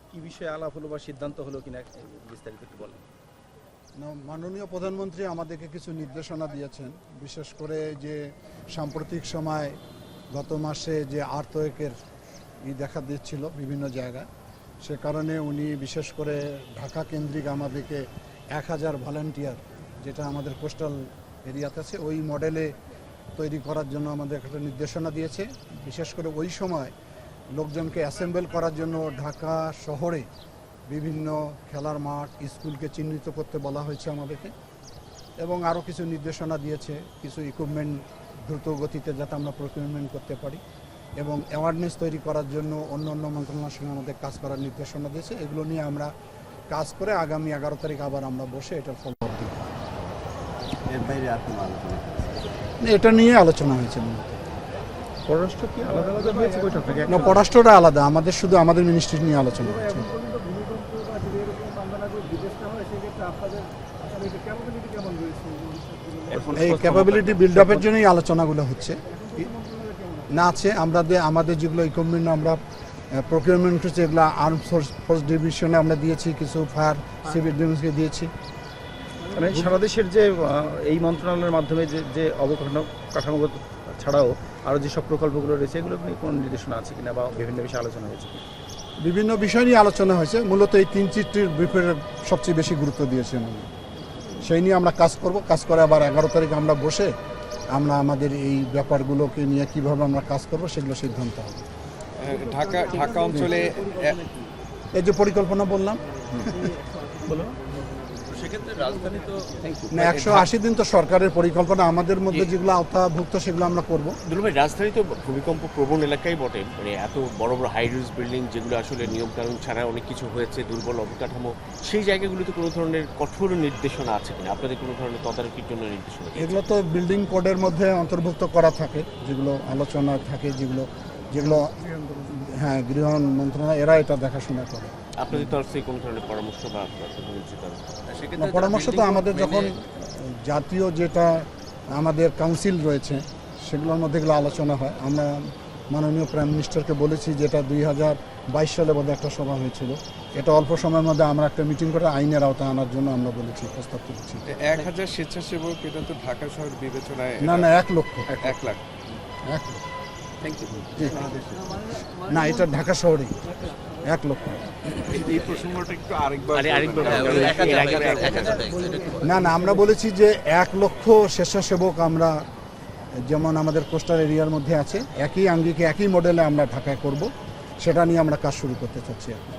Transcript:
কি বিষয়ে আলাপ হলো বা সিদ্ধান্ত হলো কিনা বিস্তারিত একটু বলেন। মাননীয় প্রধানমন্ত্রী আমাদেরকে কিছু নির্দেশনা দিয়েছেন, বিশেষ করে যে সাম্প্রতিক সময় গত মাসে যে আর্থওয়েকের দেখা দিচ্ছিল বিভিন্ন জায়গায়, সে কারণে উনি বিশেষ করে ঢাকা কেন্দ্রিক আমাদেরকে 1000 ভলান্টিয়ার, যেটা আমাদের কোস্টাল এরিয়াতে আছে, ওই মডেলে তৈরি করার জন্য আমাদের একটা নির্দেশনা দিয়েছে। বিশেষ করে ওই সময় লোকজনকে অ্যাসেম্বল করার জন্য ঢাকা শহরে বিভিন্ন খেলার মাঠ, স্কুলকে চিহ্নিত করতে বলা হয়েছে আমাদেরকে, এবং আরও কিছু নির্দেশনা দিয়েছে কিছু ইকুইপমেন্ট দ্রুত গতিতে যাতে আমরা প্রকিউরমেন্ট করতে পারি, এবং অ্যাওয়ারনেস তৈরি করার জন্য অন্য অন্য মন্ত্রণালয়ের সঙ্গে আমাদের কাজ করার নির্দেশনা দিয়েছে। এগুলো নিয়ে আমরা কাজ করে আগামী 11 তারিখ আবার আমরা বসে এটার ফলো আপ দিব। এর বাইরে আর কোনো আলোচনা এটা নিয়ে আলোচনা হয়েছে। পররাষ্ট্র কি আলাদা আলাদা হয়েছে বৈঠক থেকে? না, পররাষ্ট্রটা আলাদা, আমাদের শুধু আমাদের মিনিস্ট্রি নিয়ে আলোচনা হয়েছে। এই ক্যাপাবিলিটি বিল্ড আপের জন্যই আলোচনাগুলো হচ্ছে। না আছে আমাদের যেগুলো ইকুইপমেন্ট আমরা প্রকিউরমেন্ট হচ্ছে, এগুলো আর্ম ফোর্স ডিভিশনে আমরা দিয়েছি, কিছু ফায়ার সিভিল ডিফেন্সকে দিয়েছি। মানে সারা দেশের যে এই মন্ত্রণালয়ের মাধ্যমে যে কাঠামোগত ছাড়াও আরও যেসব প্রকল্পগুলো রয়েছে, এগুলো নিয়ে কোনো নির্দেশনা আছে কিনা বা বিভিন্ন বিষয়ে আলোচনা হয়েছে? বিভিন্ন বিষয় নিয়ে আলোচনা হয়েছে, মূলত এই 3-4টির ব্রিফের সবচেয়ে বেশি গুরুত্ব দিয়েছেন। সেই নিয়ে আমরা কাজ করব, কাজ করে আবার 11 তারিখ আমরা বসে আমরা আমাদের এই ব্যাপারগুলোকে নিয়ে কিভাবে আমরা কাজ করব সেগুলো সিদ্ধান্ত হবে। ঢাকা অঞ্চলে এই যে পরিকল্পনা বললাম, বলো। সেক্ষেত্রে রাজধানী তো না 180 দিন তো সরকারের পরিকল্পনা, আমাদের মধ্যে যেগুলো আওতাভুক্ত সেগুলো আমরা করব। দুলুভাই, রাজধানী তো ভূমিকম্প প্রবণ এলাকাই বটে, মানে এত বড় বড় হাই রাইজ বিল্ডিং যেগুলো আসলে নিয়মকানুন ছাড়া অনেক কিছু হয়েছে, দুর্বল অবকাঠামো, সেই জায়গাগুলোতে কোনো ধরনের কঠোর নির্দেশনা আছে কিনা? আপনাদের কোনো ধরনের তদারকির জন্য নির্দেশনা? এগুলো তো বিল্ডিং কোডের মধ্যে অন্তর্ভুক্ত করা থাকে, যেগুলো আলোচনা থাকে, যেগুলো হ্যাঁ গৃহ মন্ত্রণালয় এরা এটা দেখাশোনা করে। আপনাদের তরফ থেকে কোনো ধরনের পরামর্শ বা পরামর্শ তো আমাদের যখন জাতীয় যেটা আমাদের কাউন্সিল রয়েছে সেগুলোর মধ্যে এগুলো আলোচনা হয়। আমরা মাননীয় প্রাইম মিনিস্টারকে বলেছি, যেটা 2022 সালে বোধহয় একটা সভা হয়েছিল, এটা অল্প সময়ের মধ্যে আমরা একটা মিটিং করে আইনের আওতায় আনার জন্য আমরা বলেছি, প্রস্তাব তুলেছি। 1000 স্বেচ্ছাসেবক, এটা তো ঢাকা শহর বিবেচনায় না 1 লক্ষ। 1 লাখ। না, এটা ঢাকা শহরে 1 লক্ষ। এই প্রসঙ্গটা একটু আরেকবার না আমরা বলেছি যে 1 লক্ষ স্বেচ্ছাসেবক আমরা, যেমন আমাদের কোস্টাল এরিয়ার মধ্যে আছে, একই আঙ্গিকে একই মডেলে আমরা ঢাকায় করব, সেটা নিয়ে আমরা কাজ শুরু করতে চাচ্ছি এখন।